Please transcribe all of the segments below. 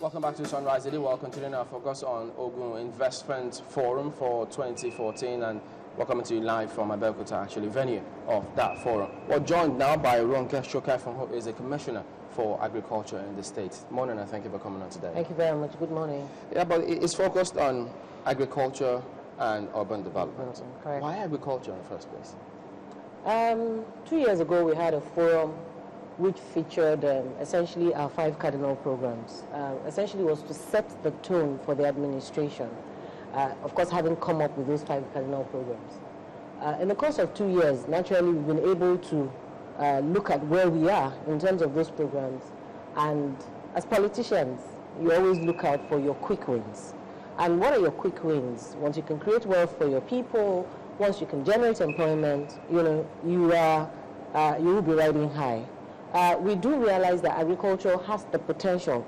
Welcome back to Sunrise Daily. We're continuing our focus on Ogun Investment Forum for 2014, and we're coming to you live from Abeokuta, actually, venue of that forum. We're joined now by Ronke Shokai, who is a commissioner for agriculture in the state. Morning, and thank you for coming on today. Thank you very much. Good morning. Yeah, but it's focused on agriculture and urban development. Correct. Why agriculture in the first place? 2 years ago, we had a forum which featured essentially our 5 cardinal programs. Essentially was to set the tone for the administration, of course having come up with those 5 cardinal programs. In the course of 2 years, naturally we've been able to look at where we are in terms of those programs, and as politicians, you always look out for your quick wins. And what are your quick wins? Once you can create wealth for your people, once you can generate employment, you will be riding high. We do realize that agriculture has the potential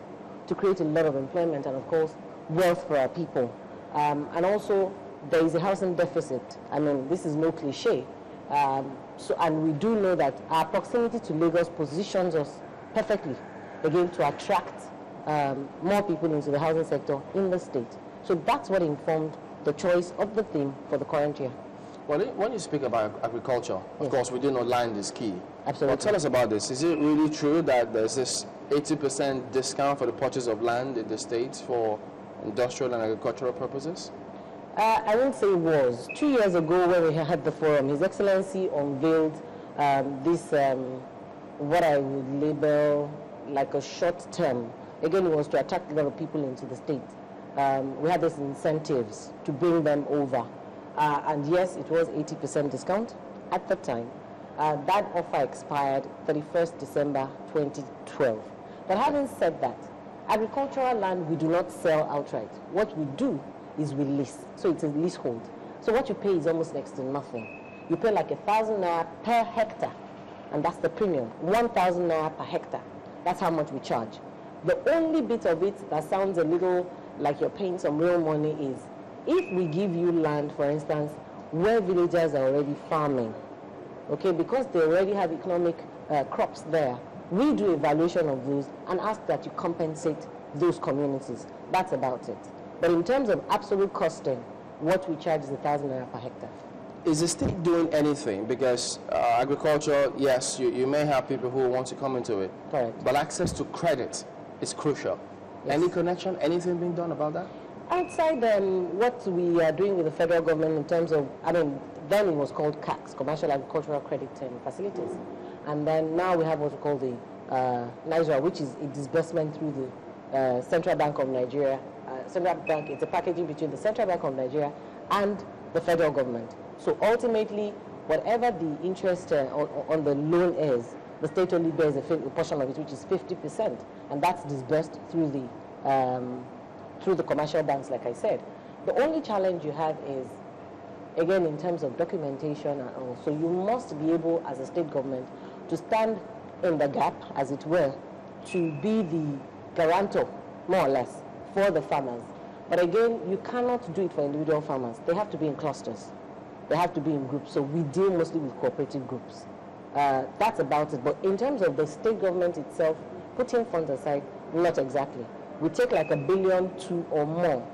to create a lot of employment and, of course, wealth for our people. And also, there is a housing deficit. I mean, this is no cliche. And we do know that our proximity to Lagos positions us perfectly, again, to attract more people into the housing sector in the state. So that's what informed the choice of the theme for the current year. Well, when you speak about agriculture, of course, we do know land is key. Absolutely. But tell us about this. Is it really true that there's this 80% discount for the purchase of land in the States for industrial and agricultural purposes? I won't say it was. 2 years ago when we had the forum, His Excellency unveiled this, what I would label like a short term. Again, it was to attract a lot of people into the state. We had these incentives to bring them over. And yes, it was 80% discount at the time. That offer expired 31st December 2012. But having said that, agricultural land we do not sell outright. What we do is we lease. So it's a leasehold. So what you pay is almost next to nothing. You pay like 1,000 naira per hectare, and that's the premium. 1,000 naira per hectare. That's how much we charge. The only bit of it that sounds a little like you're paying some real money is if we give you land, for instance, where villagers are already farming, okay, because they already have economic crops there, we do evaluation of those and ask that you compensate those communities. That's about it. But in terms of absolute costing, what we charge is 1,000 naira per hectare. Is the state doing anything? Because agriculture, yes, you may have people who want to come into it. Correct. But access to credit is crucial. Yes. Any connection, anything being done about that? Outside what we are doing with the federal government in terms of, then it was called CACs, Commercial Agricultural Credit Facilities. And then now we have what we call the NIGERA, which is a disbursement through the Central Bank of Nigeria. Central Bank, it's a packaging between the Central Bank of Nigeria and the federal government. So ultimately, whatever the interest on the loan is, the state only bears a portion of it, which is 50%. And that's disbursed through the commercial banks, like I said. The only challenge you have is, again, in terms of documentation and all. So you must be able, as a state government, to stand in the gap, as it were, to be the guarantor, more or less, for the farmers. But again, you cannot do it for individual farmers. They have to be in clusters. They have to be in groups. So we deal mostly with cooperative groups. That's about it. But in terms of the state government itself, putting funds aside, not exactly. We take like $1 billion, 2 or more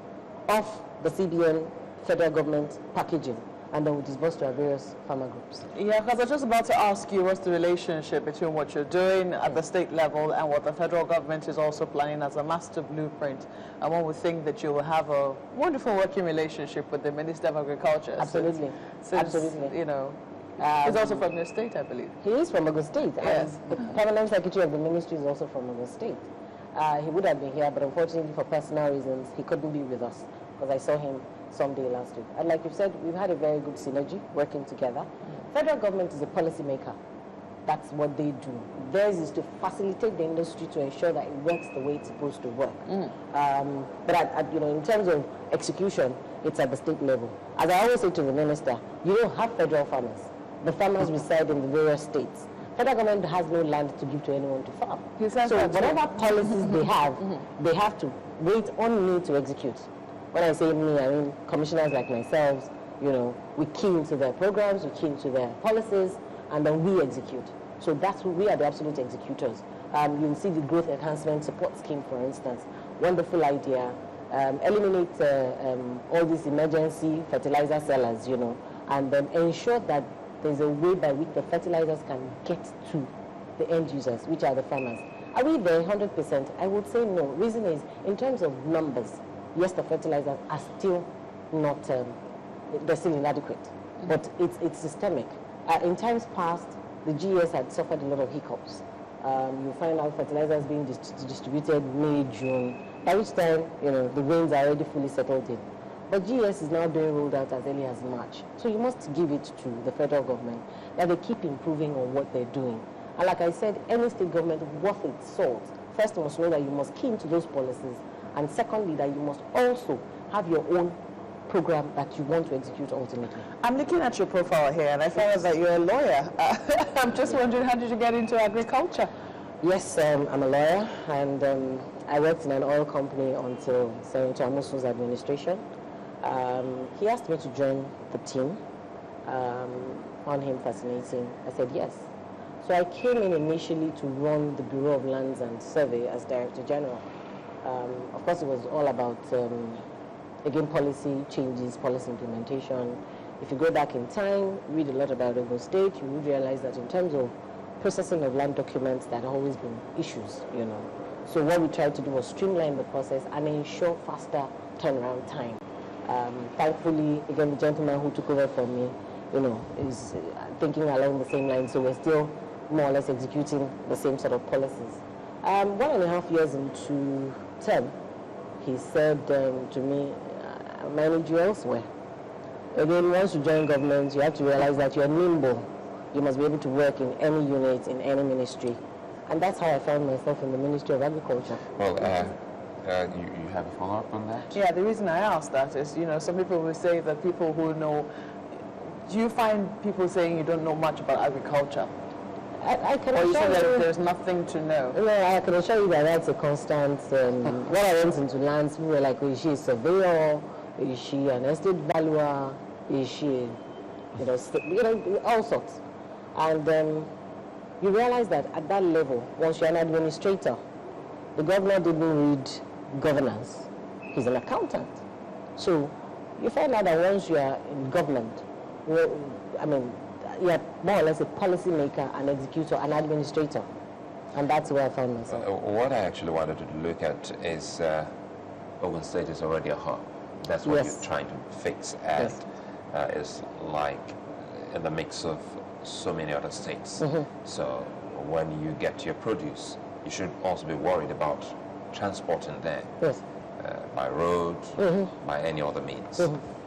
off the CBN federal government packaging, and then we disburse to our various farmer groups. Yeah, because I was just about to ask you what's the relationship between what you're doing at the state level and what the federal government is also planning as a master blueprint. And one would think that you will have a wonderful working relationship with the Minister of Agriculture. Absolutely. Absolutely. You know, he's also from your state, I believe. He is from Ogun State. Yes. The permanent secretary of the ministry is also from Ogun State. He would have been here, but unfortunately for personal reasons, he couldn't be with us because I saw him someday last week. And like you said, we've had a very good synergy working together. Federal government is a policy maker. That's what they do. Theirs is to facilitate the industry to ensure that it works the way it's supposed to work. But in terms of execution, it's at the state level. As I always say to the minister, you don't have federal farmers. The farmers reside in the various states. Federal government has no land to give to anyone to farm. So whatever policies they have to wait on me to execute. When I say me, I mean commissioners like myself. We key into their programs, we key into their policies, and then we execute. So we are the absolute executors. You'll see the growth enhancement support scheme, for instance. Wonderful idea. Eliminate all these emergency fertilizer sellers, you know, and then ensure that there's a way by which the fertilizers can get to the end users, which are the farmers. Are we there 100%? I would say no. Reason is, in terms of numbers, yes, the fertilizers are still not, they're still inadequate, but it's systemic. In times past, the GS had suffered a lot of hiccups. You find out fertilizers being distributed May, June, by which time, you know, the rains are already fully settled in. But GS is now being rolled out as early as March. So you must give it to the federal government that they keep improving on what they're doing. And like I said, any state government worth its salt, first must know that you must key into those policies, and secondly, that you must also have your own program that you want to execute ultimately. I'm looking at your profile here, and I found out that you're a lawyer. I'm just wondering, how did you get into agriculture? Yes, I'm a lawyer, and I worked in an oil company until Senator Amosu's administration. He asked me to join the team. Found him fascinating. I said yes. So I came in initially to run the Bureau of Lands and Survey as Director General. Of course, it was all about, again, policy changes, policy implementation. If you go back in time, read a lot about Ogun State, you would realize that in terms of processing of land documents, there had always been issues, you know. So what we tried to do was streamline the process and ensure faster turnaround time. Thankfully, again, the gentleman who took over from me, you know, is thinking along the same lines, so we're still more or less executing the same sort of policies. 1.5 years into term, he said to me, I'll manage you elsewhere. Again, once you join government, you have to realize that you're nimble. You must be able to work in any unit, in any ministry. And that's how I found myself in the Ministry of Agriculture. Well, you have a follow-up on that? Yeah, the reason I asked that is, you know, some people will say that people who know, do you find people saying you don't know much about agriculture? I can or you assure say you, that there's nothing to know? No, I can assure you that that's a constant. When I went into lands, we were like, is she a surveyor? Is she an estate valuer? Is she, you know, all sorts. And you realize that at that level, once you're an administrator, the governor didn't read governance. He's an accountant. So you find out that once you are in government, I mean, you're more or less a policy maker, an executor, an administrator. And that's where I found myself. What I actually wanted to look at is Ogun State is already a hub. That's what Yes. you're trying to fix. And Yes. it's like in the mix of so many other states. So when you get your produce, you should also be worried about transporting there Yes. by road, by any other means.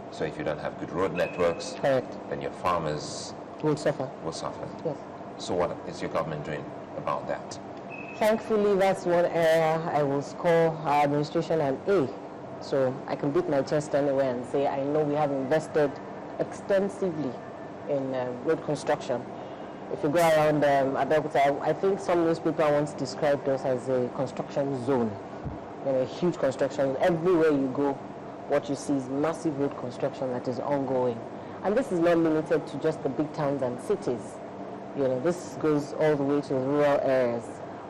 So if you don't have good road networks, Correct. then your farmers Will suffer. will suffer. Yes. So what is your government doing about that? Thankfully, that's one area I will score our administration an A. So I can beat my chest anywhere and say, I know we have invested extensively in road construction. If you go around Abeokuta, I think some newspaper once described us as a construction zone. You know, a huge construction. Everywhere you go, what you see is massive road construction that is ongoing. And this is not limited to just the big towns and cities. You know, this goes all the way to the rural areas.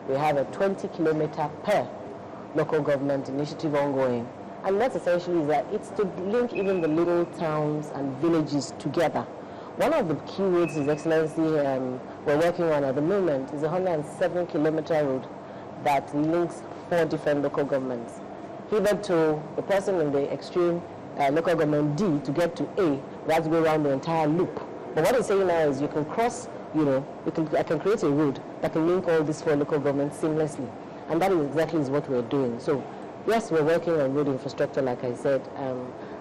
We have a 20-kilometer per local government initiative ongoing. And what essentially is that it's to link even the little towns and villages together. One of the key roads His Excellency we're working on at the moment is a 107-kilometer road that links 4 different local governments. Hitherto, the person in the extreme local government D to get to A, we have to go around the entire loop. But what it's saying now is you can cross, you know, I can create a road that can link all these 4 local governments seamlessly. And that is exactly what we're doing. So yes, we're working on road infrastructure, like I said.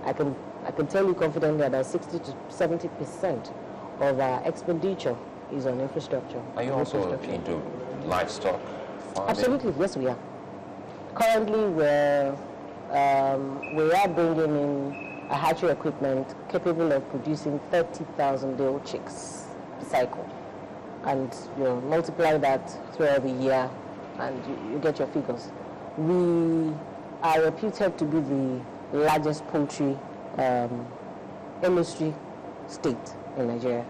I can tell you confidently about 60 to 70% of our expenditure is on infrastructure. Are you also into livestock farming? Absolutely, yes we are. Currently we are bringing in a hatchery equipment capable of producing 30,000 day-old chicks per cycle. And you know, multiply that throughout the year and you get your figures. We are reputed to be the largest poultry industry state in Nigeria.